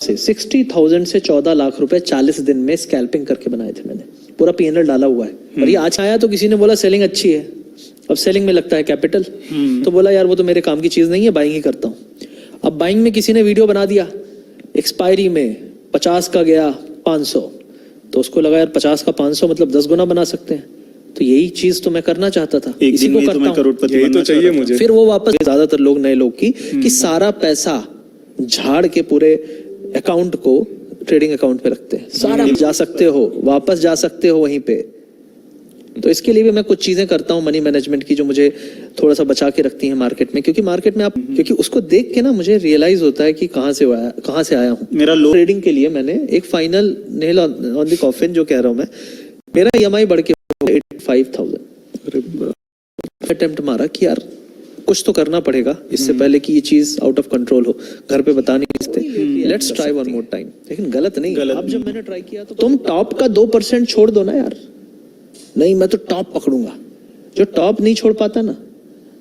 से 60,000 से 14 लाख रुपए 40 दिन में स्कैल्पिंग करके बनाए थे मैंने, पूरा P&L डाला हुआ है। और ये आज आया तो किसी ने बोला सेलिंग अच्छी है, अब सेलिंग में लगता है कैपिटल, तो बोला यार वो तो मेरे काम की चीज नहीं है, बाइंग ही करता हूँ। अब बाइंग में किसी ने वीडियो बना दिया, एक्सपायरी में 50 का गया 500, तो उसको लगा यार 50 का 500 मतलब 10 गुना बना सकते हैं, तो यही चीज तो मैं करना चाहता था, इसी को करता हूं, यही तो चाहिए मुझे। फिर वो वापस ज्यादातर लोग नए लोग की कि सारा पैसा झाड़ के पूरे अकाउंट को ट्रेडिंग अकाउंट पे रखते हैं, सारा जा सकते हो, वापस जा सकते हो वहीं पे। तो इसके लिए भी मैं कुछ चीजें करता हूँ मनी मैनेजमेंट की, जो मुझे थोड़ा सा बचा के रखती है मार्केट में, क्योंकि मार्केट में आप क्योंकि उसको देख के ना मुझे रियलाइज होता है कि कहाँ से आया हूँ। मेरा लो ट्रेडिंग के लिए मैंने एक final nail on the coffin जो कह रहा हूँ मैं, मेरा EMI बढ़ के 85,000 अटेम्प्ट मारा कि यार कुछ तो करना पड़ेगा इससे पहले कि ये चीज आउट ऑफ कंट्रोल हो, घर पे बता नहीं सकते, let's try one more time. लेकिन गलत नहीं, अब जब मैंने ट्राई किया तो तुम टॉप का 2% छोड़ दो ना यार, नहीं मैं तो टॉप पकड़ूंगा, जो टॉप नहीं छोड़ पाता ना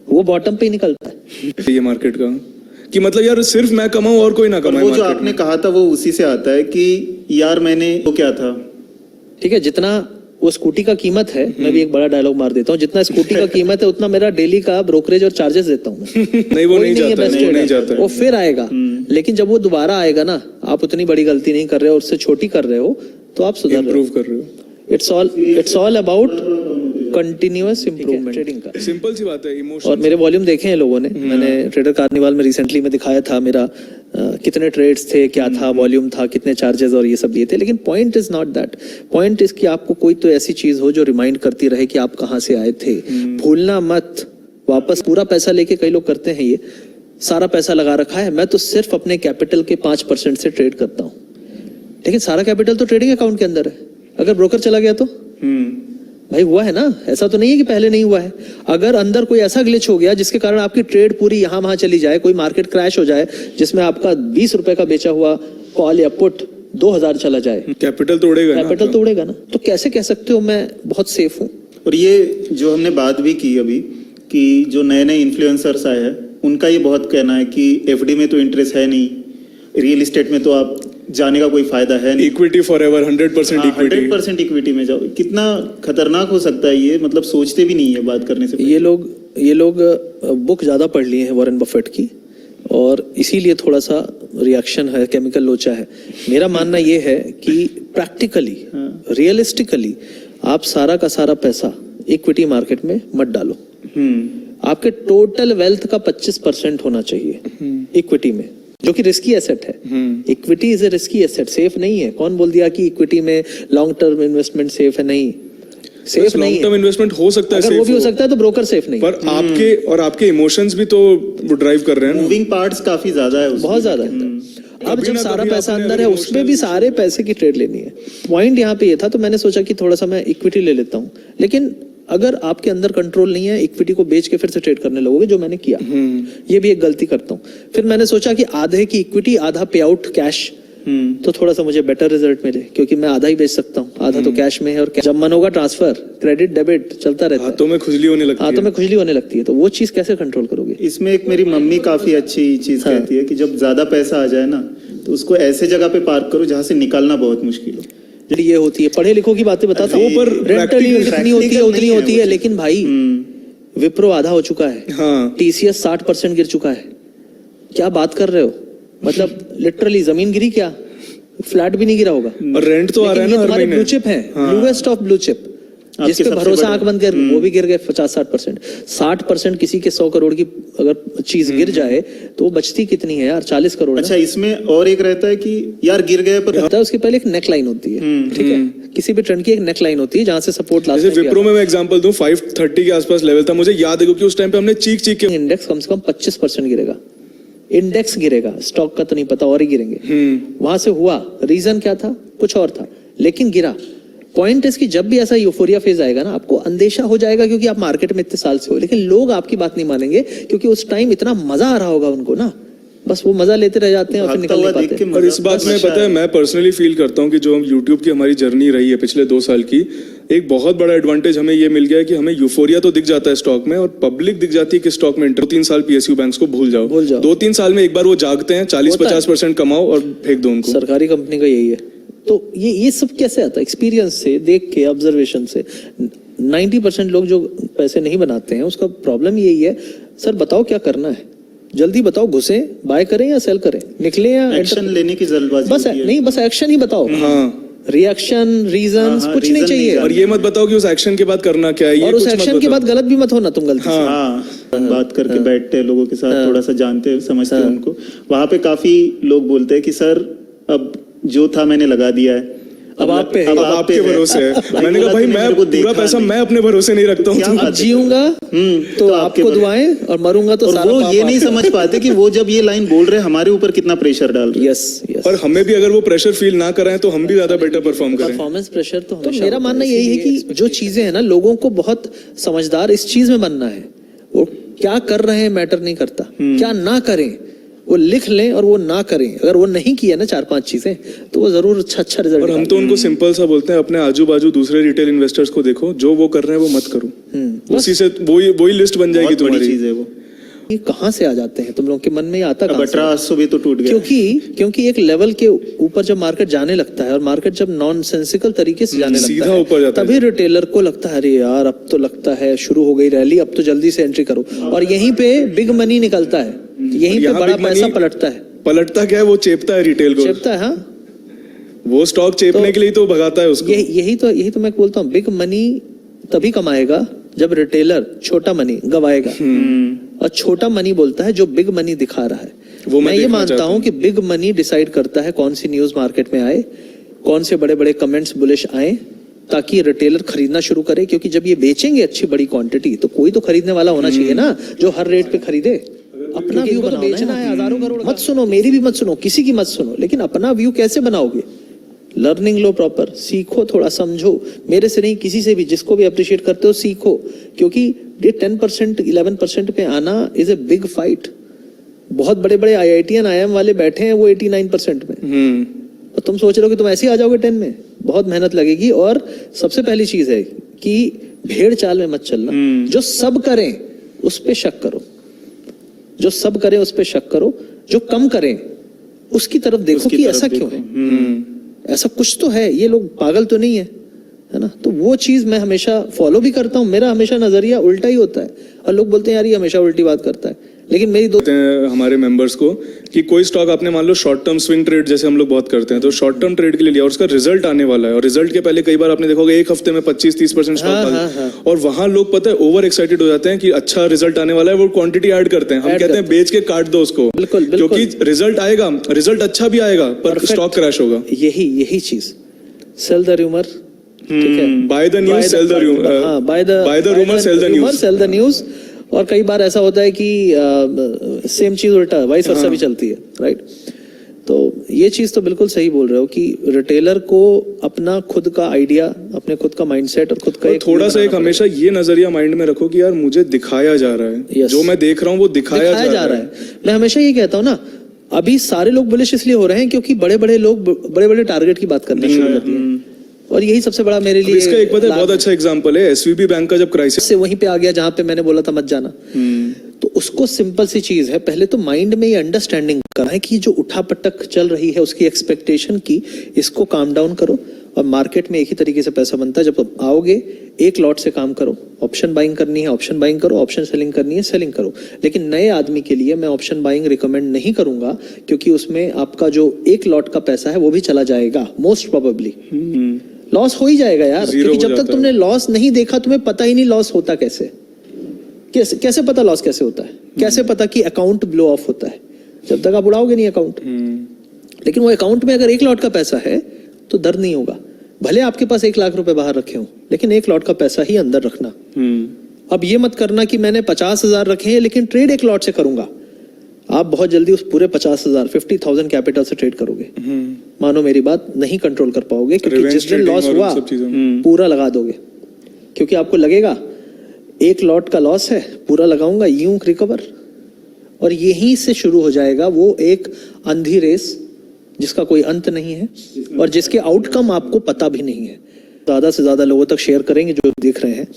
वो बॉटम पे ही निकलता है। ये मार्केट का कि मतलब यार सिर्फ मैं कमाऊं और कोई ना कमाए। वो जो आपने कहा था वो उसी से आता है कि यार मैंने वो क्या था, ठीक है, जितना वो स्कूटी का कीमत है, मैं भी एक बड़ा डायलॉग मार देता हूँ, जितना स्कूटी का कीमत है उतना मेरा डेली का ब्रोकरेज और चार्जेस देता हूँ नहीं वो नहीं जाता, नहीं जाता, वो फिर आएगा। लेकिन जब वो दोबारा आएगा ना, आप उतनी बड़ी गलती नहीं कर रहे हो, उससे छोटी कर रहे हो, तो आप सुधर इम्प्रूव कर रहे हो। It's all about continuous improvement trading का। सिंपल सी बात है, इमोशन। और मेरे वॉल्यूम देखे हैं लोगों ने, मैंने ट्रेडर कार्निवाल में रिसेंटली में दिखाया था मेरा कितने ट्रेड्स थे, क्या था वॉल्यूम था, कितने चार्जेस और ये सब दिए थे। लेकिन point is not that, point is कि आपको कोई तो ऐसी चीज हो जो रिमाइंड करती रहे कि आप कहाँ से आए थे। भूलना मत, वापस पूरा पैसा लेके कई लोग करते हैं, ये सारा पैसा लगा रखा है, मैं तो सिर्फ अपने कैपिटल के 5% से ट्रेड करता हूँ। लेकिन सारा कैपिटल तो ट्रेडिंग अकाउंट के अंदर है, अगर ब्रोकर चला गया तो भाई हुआ है ना, ऐसा तो नहीं है कि पहले नहीं हुआ है। अगर अंदर कोई ऐसा ग्लिच हो गया जिसके कारण आपकी ट्रेड पूरी यहाँ वहां चली जाए, कोई मार्केट क्रैश हो जाए जिसमें आपका 20 रुपए का बेचा हुआ कॉल या पुट 2000 चला जाए, कैपिटल तोड़ेगा ना, तो कैसे कह सकते हो मैं बहुत सेफ हूँ। और ये जो हमने बात भी की अभी कि जो नए नए इन्फ्लुएंसर्स आए हैं उनका ये बहुत कहना है कि FD में तो इंटरेस्ट है नहीं, रियल एस्टेट में तो आप जाने का कोई फायदा है नहीं, इक्विटी फॉरएवर 100% इक्विटी, 100% इक्विटी में जाओ। कितना खतरनाक हो सकता है ये, मतलब सोचते भी नहीं है बात करने से पहले। ये लोग बुक ज्यादा पढ़ लिए हैं वॉरेन बफेट की, और इसीलिए थोड़ा सा रिएक्शन है, केमिकल लोचा है। मेरा मानना ये है कि प्रैक्टिकली रियलिस्टिकली आप सारा का सारा पैसा इक्विटी मार्केट में मत डालो। आपके टोटल वेल्थ का 25% होना चाहिए इक्विटी में, जो कि रिस्की एसेट है। Equity is a risky asset, safe नहीं है। कौन बोल दिया कि इक्विटी में लॉन्ग टर्म इन्वेस्टमेंट सेफ है? नहीं, सेफ नहीं है। लॉन्ग टर्म इन्वेस्टमेंट हो सकता है, अगर वो भी हो सकता है तो ब्रोकर सेफ नहीं, पर आपके और आपके इमोशंस भी तो ड्राइव कर रहे हैं। मूविंग पार्ट्स काफी ज्यादा है, बहुत ज्यादा है। अब जब सारा पैसा अंदर है उसमें भी सारे पैसे की ट्रेड लेनी है। पॉइंट यहाँ पे ये था, तो मैंने सोचा कि थोड़ा सा मैं इक्विटी ले लेता हूँ। लेकिन अगर आपके अंदर कंट्रोल नहीं है, इक्विटी को बेच के फिर से ट्रेड करने लगोगे, जो मैंने किया, ये भी एक गलती करता हूँ। फिर मैंने सोचा कि आधे की इक्विटी आधा पे आउट कैश, तो थोड़ा सा मुझे बेटर रिजल्ट मिले, क्योंकि मैं आधा ही बेच सकता हूँ, आधा तो कैश में है, और जब मन होगा ट्रांसफर, क्रेडिट डेबिट चलता रहता है, हाथों में खुजली होने लगती है। तो वो चीज कैसे कंट्रोल करोगे? इसमें एक मेरी मम्मी काफी अच्छी चीज कहती है कि जब ज्यादा पैसा आ जाए ना तो उसको ऐसे जगह पे पार्क करो जहाँ से निकालना बहुत मुश्किल हो। ये होती है, पढ़े लिखों की बातें बताता हूँ, रेंटल जितनी होती है उतनी होती है। लेकिन भाई विप्रो आधा हो चुका है, TCS 60% गिर चुका है, क्या बात कर रहे हो? मतलब लिटरली जमीन गिरी क्या, फ्लैट भी नहीं गिरा होगा, और रेंट तो आ रहा है ना हर महीने। ब्लू चिप है, ब्लूएस्ट ऑफ ब्लू चिप, जिस पे भरोसा आंख बंद कर, वो भी गिर गए 50-60%। 60% किसी के 100 करोड़ की अगर चीज गिर जाए तो वो बचती कितनी है यार? 40 करोड़। अच्छा, इसमें और एक रहता है कि यार गिर गए, पर उसके पहले एक नेक लाइन होती है, ठीक है, किसी भी ट्रेंड की एक नेक लाइन होती है जहां से सपोर्ट ला सकते हैं। विप्रो में मैं एग्जांपल दूं, 530 के आसपास लेवल था, मुझे याद है क्योंकि उस टाइम पे हमने चीख के इंडेक्स कम से कम 25% गिरेगा, इंडेक्स गिरेगा, स्टॉक का तो नहीं पता, और ही गिरेंगे। वहां से हुआ, रीजन क्या था? कुछ और था, लेकिन गिरा। पॉइंट इसकी जब भी ऐसा यूफोरिया फेज आएगा ना, आपको अंदेशा हो जाएगा, क्योंकि आप मार्केट में इतने साल से हो, लेकिन लोग आपकी बात नहीं मानेंगे, क्योंकि उस टाइम इतना मजा आ रहा होगा उनको ना, बस वो मजा लेते रह जाते हैं और फिर भागता निकल हुआ नहीं देख पाते। के और इस बात में मजा पता है आया। मैं पर्सनली फील करता हूँ कि जो यूट्यूब की हमारी जर्नी रही है पिछले 2 साल की, एक बहुत बड़ा एडवांटेज हमें ये मिल गया है कि हमें यूफोरिया तो दिख जाता है स्टॉक में और पब्लिक दिख जाती है कि स्टॉक में 2-3 साल पीएसयू बैंक्स को भूल जाओ। भूल जाओ। 2-3 साल में एक बार वो जागते हैं, होता है। 40-50% कमाओ और फेंक दो उनको। सरकारी कंपनी का यही है। तो ये सब कैसे आता है? एक्सपीरियंस से, देख के, ऑब्जर्वेशन से। 90% लोग जो पैसे नहीं बनाते हैं उसका प्रॉब्लम यही है, सर बताओ क्या करना है, जल्दी बताओ, घुसे, बाय करें या सेल करें, निकले या एक्शन लेने की जल्दबाजी बस होती है। नहीं, बस एक्शन ही बताओ। हाँ, रिएक्शन, रीजंस हाँ, कुछ नहीं reason चाहिए। नहीं और ये मत बताओ कि उस एक्शन के बाद करना क्या है, ये और उस कुछ मत एक्शन के बताओ। बाद गलत भी मत होना तुम गलती से। हाँ, बात करके बैठते हैं लोगों के साथ, थोड़ा सा जानते हैं, समझते हैं उनको। वहां पे काफी लोग बोलते हैं कि सर अब जो था मैंने लगा दिया है, अब आप पे है। अब आपके भरोसे है। मैंने कहा भाई मैं पूरा पैसा मैं अपने भरोसे नहीं रखता क्या हूँ। बात है? जीऊंगा तो आपके आपको भरोसे। दुआएं और मरूंगा तो और सारा वो पाप ये नहीं आपका। समझ पाते कि वो जब ये लाइन बोल रहे हैं हमारे ऊपर कितना प्रेशर डाल रहे हैं। Yes yes. और हमें भी अगर वो प्रेशर फील ना कराएं तो हम भी ज्यादा बेटर परफॉर्म करें। परफॉर्मेंस प्रेशर तो हमेशा मेरा मानना यही है कि जो चीजें हैं ना, लोगों को बहुत समझदार इस चीज में बनना है। वो क्या कर रहे हैं मैटर नहीं करता, क्या ना करें वो लिख लें और वो ना करें। अगर वो नहीं किया ना 4-5 चीजें तो वो जरूर अच्छा रिजल्ट। और हम तो उनको सिंपल सा बोलते हैं, अपने आजू बाजू दूसरे रिटेल इन्वेस्टर्स को देखो, जो वो कर रहे हैं वो मत करो। उसी से वही लिस्ट बन जाएगी बहुत बड़ी तुम्हारी। चीज है वो। ये कहाँ से आ जाते हैं तुम लोगों के मन में? ये आता अब कहाँ से? 1800 भी तो टूट गया। क्योंकि एक लेवल के ऊपर जब मार्केट जाने लगता है और मार्केट जब नॉनसेंसिकल तरीके से जाने सीधा लगता है ऊपर जाता है। तभी रिटेलर को लगता है अरे यार अब तो लगता है शुरू हो गई रैली, अब तो जल्दी से एंट्री करो। और यहीं पे बिग मनी निकलता है, यहीं पे यहाँ बड़ा big money पैसा पलटता है। पलटता क्या है, वो चेपता है रिटेल को। चेपता है। हाँ, वो स्टॉक चेपने के लिए तो भगाता है उसको। यही तो मैं बोलता हूँ, बिग मनी तभी कमाएगा जब रिटेलर छोटा मनी गवाएगा। और छोटा मनी बोलता है जो बिग मनी दिखा रहा है। वो मैं मैं ये देखना मानता चाहता हूँ कि बिग मनी डिसाइड करता है कौन सी न्यूज मार्केट में आए, कौन से बड़े बड़े कमेंट्स बुलिश आए, ताकि रिटेलर खरीदना शुरू करे। क्योंकि जब ये बेचेंगे अच्छी बड़ी क्वांटिटी तो कोई तो खरीदने वाला होना चाहिए ना, जो हर रेट पे खरीदे। अपना व्यू तो बेचना है हजारों करोड़। मत सुनो, मेरी भी मत सुनो, किसी की मत सुनो, लेकिन अपना व्यू कैसे बनाओगे? लर्निंग लो प्रॉपर, सीखो, थोड़ा समझो। मेरे से नहीं, किसी से भी, जिसको भी अप्रिशिएट करते हो सीखो। क्योंकि ये 10% 11% पे आना इज ए बिग फाइट। बहुत बड़े बड़े IITian IIM वाले बैठे हैं वो 89% में। और तुम सोच रहे हो कि तुम ऐसे ही आ जाओगे 10 में? बहुत मेहनत लगेगी। और सबसे पहली चीज है कि भेड़ चाल में मत चलना। जो सब करें उस पे शक करो, जो सब करें उस पे शक करो, जो कम करें उसकी तरफ देखो उसकी कि तरफ ऐसा देखो। क्यों है, ऐसा कुछ तो है, ये लोग पागल तो नहीं है ना? तो वो चीज मैं हमेशा फॉलो भी करता हूँ। मेरा हमेशा नजरिया उल्टा ही होता है। और लोग बोलते हैं यार ये हमेशा उल्टी बात करता है, लेकिन मेरी दो कहते हैं हमारे मेंबर्स को कि कोई स्टॉक आपने मान लो शॉर्ट टर्म स्विंग ट्रेड जैसे हम लोग बहुत करते हैं, तो शॉर्ट टर्म ट्रेड के लिए लिया और उसका रिजल्ट आने वाला है, और रिजल्ट के पहले कई बार आपने देखोगे एक हफ्ते में 25-30% स्टॉक हाँ, भाग हाँ, हाँ। और वहां लोग पता है ओवर एक्साइटेड हो जाते हैं कि अच्छा रिजल्ट आने वाला है, वो क्वांटिटी ऐड करते हैं। हम Add कहते हैं करते बेच के काट दो उसको, बिल्कुल, बिल्कुल। क्योंकि रिजल्ट आएगा, रिजल्ट अच्छा भी आएगा पर Perfect। स्टॉक क्रैश होगा। यही चीज, सेल द रूमर, ठीक है, by the news sell the हाँ, by the rumour sell the news. Sell the news. और कई बार ऐसा होता है कि सेम चीज उल्टा वाइस वर्सा भी चलती है, राइट? तो ये चीज तो बिल्कुल सही बोल रहे हो कि रिटेलर को अपना खुद का आइडिया, अपने खुद का माइंडसेट और खुद का और थोड़ा सा एक हमेशा ये नजरिया माइंड में रखो कि यार मुझे दिखाया जा रहा है, Yes। जो मैं देख रहा हूँ वो दिखाया जा रहा है। मैं हमेशा ये कहता हूँ ना, अभी सारे लोग बुलिश इसलिए हो रहे हैं क्योंकि बड़े बड़े लोग बड़े बड़े टारगेट की बात करना शुरू कर दिए। और यही सबसे बड़ा मेरे अब लिए इसका एक पता है बहुत अच्छा एग्जांपल है, एसवीबी बैंक का जब क्राइसिस से वहीं पे आ गया जहां पे मैंने बोला था मत जाना। तो उसको सिंपल सी चीज है, पहले तो माइंड में ये अंडरस्टैंडिंग करना है कि जो उठापटक चल रही है उसकी एक्सपेक्टेशन की, इसको काम डाउन करो। और मार्केट में एक ही तरीके से पैसा बनता है, जब आओगे एक लॉट से काम करो। ऑप्शन बाइंग करनी है ऑप्शन बाइंग करो, ऑप्शन सेलिंग करनी है सेलिंग करो। लेकिन नए आदमी के लिए मैं ऑप्शन बाइंग रिकमेंड नहीं करूंगा, क्योंकि उसमें आपका जो एक लॉट का पैसा है वो भी चला जाएगा, मोस्ट प्रोबेबली लॉस हो ही जाएगा यार। Zero क्योंकि हो जब तक जाता तुमने लॉस नहीं देखा तुम्हें पता ही नहीं लॉस होता कैसे। कैसे पता लॉस कैसे होता है? कैसे पता कि अकाउंट ब्लो ऑफ होता है? जब तक आप उड़ाओगे नहीं अकाउंट। लेकिन वो अकाउंट में अगर एक लॉट का पैसा है तो दर्द नहीं होगा। भले आपके पास 1 लाख रुपए बाहर रखे हो, लेकिन एक लॉट का पैसा ही अंदर रखना। अब ये मत करना कि मैंने 50,000 रखे हैं लेकिन ट्रेड एक लॉट से करूंगा। आप बहुत जल्दी उस पूरे 50,000 50,000 कैपिटल से ट्रेड करोगे। मानो मेरी बात, नहीं कंट्रोल कर पाओगे, क्योंकि Revenge जिस दिन trading लॉस और हुआ उन सब चीजों पूरा लगा दोगे। क्योंकि आपको लगेगा एक लॉट का लॉस है, पूरा लगाऊंगा यूं रिकवर। और यहीं से शुरू हो जाएगा वो एक अंधी रेस जिसका कोई अंत नहीं है और जिसके आउटकम आपको पता भी नहीं है। ज़्यादा से ज़्यादा लोगों तक शेयर करेंगे जो देख रहे हैं।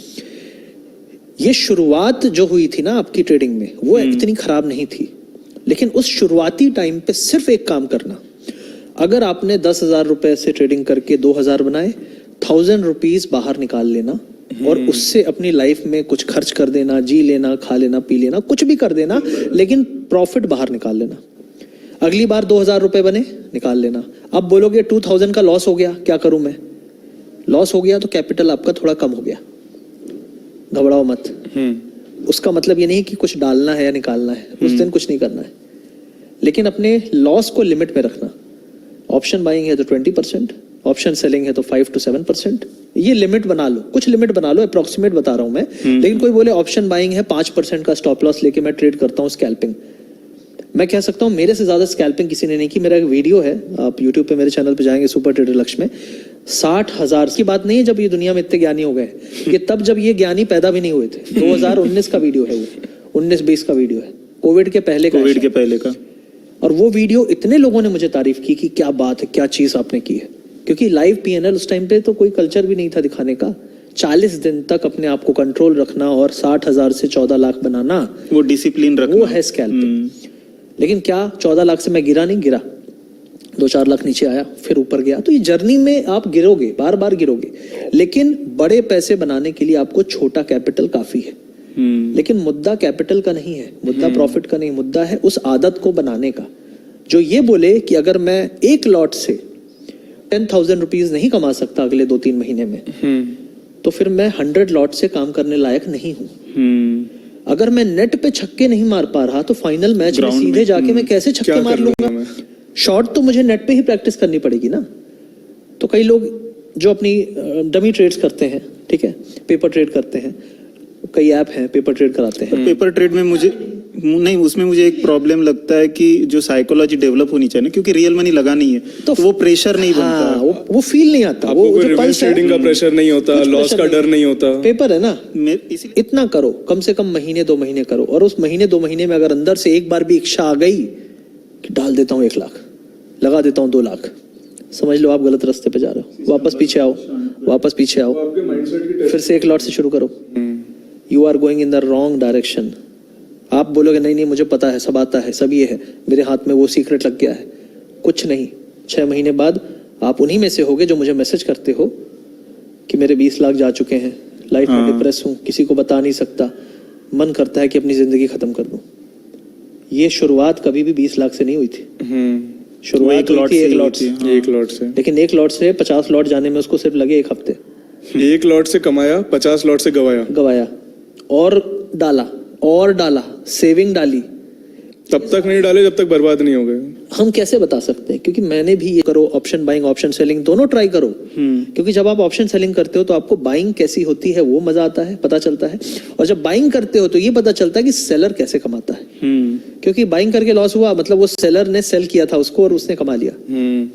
ये शुरुआत जो हुई थी ना आपकी ट्रेडिंग में, वो इतनी खराब नहीं थी, लेकिन उस शुरुआती टाइम पे सिर्फ एक काम करना, अगर आपने 10,000 रुपए से ट्रेडिंग करके 2,000 बनाए, 1,000 रुपीज बाहर निकाल लेना और उससे अपनी लाइफ में कुछ खर्च कर देना, जी लेना, खा लेना, पी लेना, कुछ भी कर देना, लेकिन प्रॉफिट बाहर निकाल लेना। अगली बार 2,000 रुपए बने, निकाल लेना। अब बोलोगे 2,000 का लॉस हो गया, क्या करूं मैं? लॉस हो गया तो कैपिटल आपका थोड़ा कम हो गया, घबराओ मत। उसका मतलब ये नहीं कि कुछ डालना है या निकालना है, उस दिन कुछ नहीं करना है, लेकिन अपने लॉस को लिमिट में रखना। ऑप्शन बाइंग है तो 20%, ऑप्शन सेलिंग है तो 5 to 7%, ये लिमिट बना लो, कुछ लिमिट बना लो, अप्रोक्सीमेट बता रहा हूं मैं। लेकिन कोई बोले ऑप्शन बाइंग है, 5% का स्टॉप लॉस लेके मैं ट्रेड करता हूं स्कैल्पिंग, मैं कह सकता हूं मेरे से ज्यादा स्कैल्पिंग किसी ने नहीं की। मेरा एक वीडियो है, आप यूट्यूब पे मेरे चैनल पे जाएंगे, सुपर ट्रेडर लक्ष्य में, 60,000 की बात नहीं है जब ये दुनिया में इतने ज्ञानी हो गए, ये तब जब ये ज्ञानी पैदा भी नहीं हुए थे। 2019 का वीडियो है वो, 19-20 का वीडियो है, कोविड के पहले का। और वो वीडियो इतने लोगों ने मुझे तारीफ की कि क्या बात है, क्या चीज आपने की है, क्योंकि लाइव पीएनएल उस टाइम पे तो कोई कल्चर भी नहीं था दिखाने का। 40 दिन तक अपने आप को कंट्रोल रखना और 60,000 से 14 लाख बनाना, वो डिसिप्लिन रखना, वो है स्कैल्पिंग। लेकिन क्या 14 लाख से मैं गिरा नहीं, गिरा 2-4 लाख नीचे आया, फिर ऊपर गया। तो ये जर्नी में आप गिरोगे, बार बार गिरोगे, लेकिन बड़े पैसे बनाने के लिए आपको छोटा कैपिटल काफी है। लेकिन मुद्दा कैपिटल का नहीं है, मुद्दा प्रॉफिट का नहीं, मुद्दा है उस आदत को बनाने का। जो ये बोले कि अगर मैं एक लॉट से 10,000 रुपीज नहीं कमा सकता अगले 2-3 महीने में, तो फिर मैं 100 लॉट से काम करने लायक नहीं हूं। अगर मैं नेट पे छक्के नहीं मार पा रहा तो फाइनल मैच में सीधे जाके मैं कैसे छक्के मार लूंगा? शॉट तो मुझे नेट पे ही प्रैक्टिस करनी पड़ेगी ना। तो कई लोग जो अपनी डमी ट्रेड्स करते हैं, ठीक है, पेपर ट्रेड करते हैं, कई ऐप हैं पेपर ट्रेड कराते हैं। पेपर ट्रेड में मुझे नहीं, उसमें मुझे एक प्रॉब्लम लगता है कि जो साइकोलॉजी डेवलप होनी चाहिए ना, क्योंकि रियल मनी लगा नहीं है तो वो प्रेशर नहीं बनता। हाँ, वो फील नहीं आता, वो जो पल्स ट्रेडिंग का प्रेशर नहीं होता, लॉस का डर नहीं होता। पेपर है ना, इतना करो, कम से कम महीने 2 महीने करो, और उस महीने 2 महीने में अगर अंदर से एक बार भी इच्छा आ गई कि डाल देता हूँ 1 लाख, लगा देता हूँ 2 लाख, समझ लो आप गलत रास्ते पे जा रहे हो। वापस पीछे आओ, वापस पीछे आओ, फिर से 1 लॉट से शुरू करो। You are going in the wrong direction. आप बोलोगे नहीं नहीं मुझे पता है, सब आता है, सब ये है, मेरे हाथ में वो सीक्रेट लग गया है, कुछ नहीं। 6 महीने बाद आप उन्हीं में से होगे जो मुझे मैसेज करते हो कि मेरे 20 लाख जा चुके हैं, लाइफ में डिप्रेस हूं, किसी को बता नहीं सकता, मन करता है कि अपनी जिंदगी खत्म कर दूं। ये शुरुआत कभी भी 20 लाख से नहीं हुई थी। शुरुआत एक लॉट से, लेकिन 1 लॉट से 50 लॉट जाने में उसको सिर्फ लगे 1 हफ्ते। 1 लॉट से कमाया, 50 लॉट से गवाया और डाला, सेविंग डाली, तब तक नहीं डाले जब तक बर्बाद नहीं हो गए। हम कैसे बता सकते हैं? क्योंकि मैंने भी ये करो, ऑप्शन बाइंग, ऑप्शन सेलिंग दोनों ट्राई करो। क्योंकि जब आप ऑप्शन सेलिंग करते हो तो आपको बाइंग कैसी होती है वो मजा आता है, पता चलता है, और जब बाइंग करते हो तो ये पता चलता है कि सेलर कैसे कमाता है। क्योंकि बाइंग करके लॉस हुआ मतलब वो सेलर ने सेल किया था उसको और उसने कमा लिया,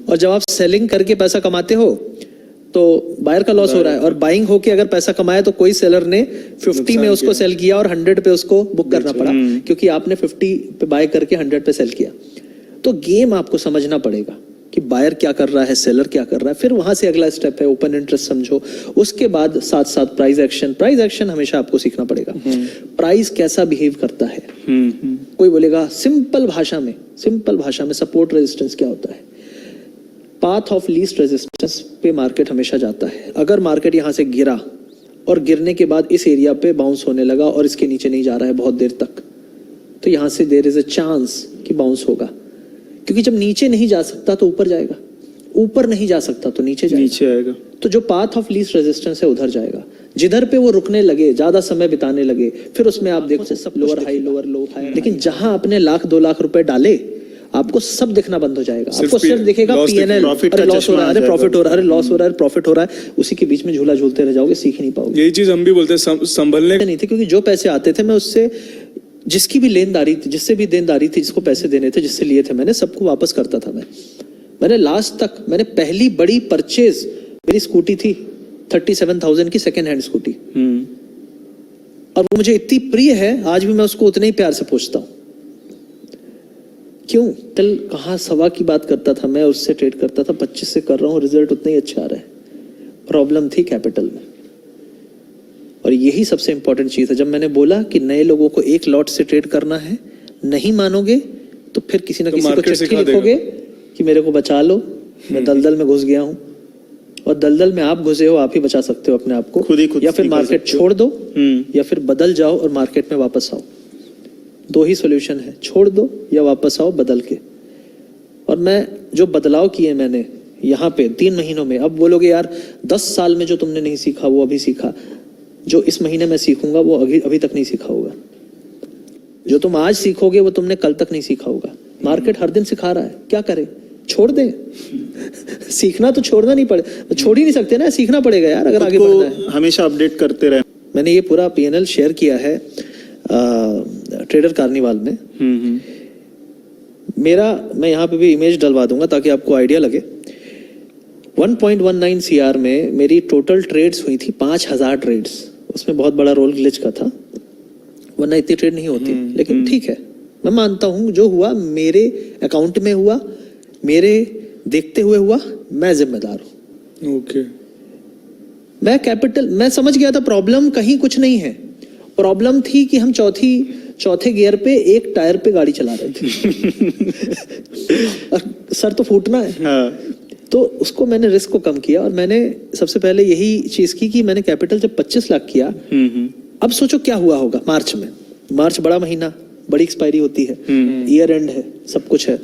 और जब आप सेलिंग करके पैसा कमाते हो तो बायर का लॉस हो रहा है। और बाइंग होके अगर पैसा कमाया तो कोई सेलर ने 50 में उसको सेल किया और 100 पे उसको बुक करना पड़ा, क्योंकि आपने 50 पे बाय करके 100 पे सेल किया। तो गेम आपको समझना पड़ेगा कि बायर क्या कर रहा है, सेलर क्या कर रहा है। फिर वहां से अगला स्टेप है ओपन इंटरेस्ट समझो, उसके बाद साथ साथ प्राइस एक्शन हमेशा आपको सीखना पड़ेगा। प्राइस कैसा बिहेव करता है, कोई बोलेगा सिंपल भाषा में सपोर्ट रेजिस्टेंस क्या होता है। पाथ ऑफ लीस्ट रेजिस्टेंस पे मार्केट हमेशा जाता है। अगर मार्केट यहाँ से गिरा और गिरने के बाद इस एरिया पे बाउंस होने लगा और इसके नीचे नहीं जा रहा है बहुत देर तक, तो यहाँ से देयर इज अ चांस कि बाउंस होगा। क्योंकि जब नीचे नहीं जा सकता तो ऊपर जाएगा, ऊपर नहीं जा सकता तो नीचे आएगा। तो जो पाथ ऑफ लीस्ट रेजिस्टेंस है उधर जाएगा। जिधर पे वो रुकने लगे, ज्यादा समय बिताने लगे, फिर उसमें आप देखो सब लोअर हाई, लोअर लो हाई। लेकिन जहां आपने 1-2 लाख रुपए डाले, आपको सब दिखना बंद हो जाएगा। आपको सिर्फ दिखेगा पीएनएल, अरे लॉस हो रहा है, अरे प्रॉफिट हो रहा है, अरे लॉस हो रहा है, प्रॉफिट हो रहा है। उसी के बीच में झूला झूलते रह जाओगे, सीख नहीं पाओगे। यही चीज हम भी बोलते हैं, संभलने नहीं थे। क्योंकि जो पैसे आते थे मैं उससे, जिसकी भी लेनदारी थी, जिससे भी देनदारी थी, जिसको पैसे देने थे, जिससे लिए थे, मैंने सबको वापस करता था। मैंने लास्ट तक, मैंने पहली बड़ी परचेज मेरी स्कूटी थी 37,000 की सेकेंड हैंड स्कूटी, और वो मुझे इतनी प्रिय है आज भी मैं उसको उतने ही प्यार से पूछता हूँ। क्यों? कल कहाँ 1.25 की बात करता था मैं, उससे ट्रेड करता था, 25 से कर रहा हूँ, रिजल्ट उतना ही अच्छा आ रहा है। प्रॉब्लम थी कैपिटल में, और यही सबसे इंपॉर्टेंट चीज है। जब मैंने बोला कि नए लोगों को एक लॉट से ट्रेड करना है, नहीं मानोगे तो फिर किसी ना तो किसी को market चिट्ठी सिखा लिखोगे कि मेरे को बचा लो, मैं दलदल में घुस गया हूँ। और दलदल में आप घुसे हो, आप ही बचा सकते हो अपने आप को। खुद ही खुद या फिर निकाल मार्केट सकते हो। छोड़ दो, या फिर बदल जाओ और मार्केट में वापस आओ। दो ही सॉल्यूशन है, छोड़ दो या वापस आओ बदल के। और मैं जो बदलाव किए मैंने यहाँ पे 3 महीनों में, अब बोलोगे यार 10 साल में जो तुमने नहीं सीखा वो अभी सीखा। जो इस महीने में सीखूंगा वो अभी तक नहीं सीखा होगा। जो तुम आज सीखोगे वो तुमने कल तक नहीं सीखा होगा। मार्केट हर दिन सिखा रहा है, क्या करें? छोड़ दें? सीखना तो छोड़ना नहीं पड़े, छोड़ ही नहीं सकते ना, सीखना पड़ेगा यार अगर आगे बढ़ना है। हमेशा अपडेट करते रहे। मैंने ये पूरा पीएनएल शेयर किया है ट्रेडर कार्निवाल में। मैं यहाँ पे भी इमेज डलवा दूंगा ताकि आपको आइडिया लगे। 1.19 सीआर में मेरी टोटल ट्रेड्स हुई थी 5000 ट्रेड्स। उसमें बहुत बड़ा रोल ग्लिच का था, वरना इतनी ट्रेड नहीं होती। लेकिन ठीक है, मैं मानता हूं जो हुआ मेरे अकाउंट में हुआ, मेरे देखते हुए हुआ, मैं जिम्मेदार हूं। ओके। मैं समझ गया था प्रॉब्लम कहीं कुछ नहीं है। प्रॉब्लम थी कि हम चौथे गियर पे एक टायर पे गाड़ी चला रहे थे। और सर तो फूटना है। हाँ। तो उसको मैंने रिस्क को कम किया, और मैंने सबसे पहले यही चीज की कि मैंने कैपिटल जब 25 लाख किया। अब सोचो क्या हुआ होगा मार्च में। मार्च बड़ा महीना, बड़ी एक्सपायरी होती है, ईयर एंड है, सब कुछ है,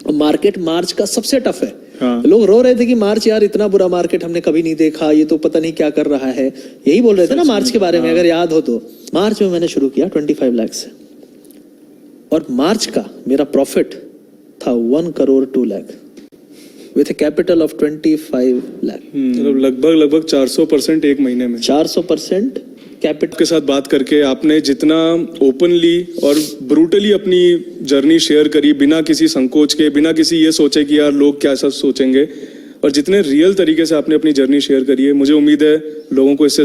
और मार्केट मार्च का सबसे टफ है। हाँ। लोग रो रहे थे कि मार्च यार इतना बुरा मार्केट हमने कभी नहीं देखा, ये तो पता नहीं क्या कर रहा है, यही बोल रहे थे ना मार्च के बारे में, अगर याद हो तो। मार्च में मैंने शुरू किया 25 लाख से, और मार्च का मेरा प्रॉफिट था 1 crore 2 lakh with A capital of 25 lakh. मतलब लगभग 400% एक महीने में। 400% कैपिटल के साथ बात करके आपने जितना ओपनली और ब्रूटली अपनी जर्नी शेयर करी, बिना किसी संकोच के, बिना किसी ये सोचे कि यार लोग क्या सब सोचेंगे, और जितने रियल तरीके से आपने अपनी जर्नी शेयर करी है, मुझे उम्मीद है लोगों को इससे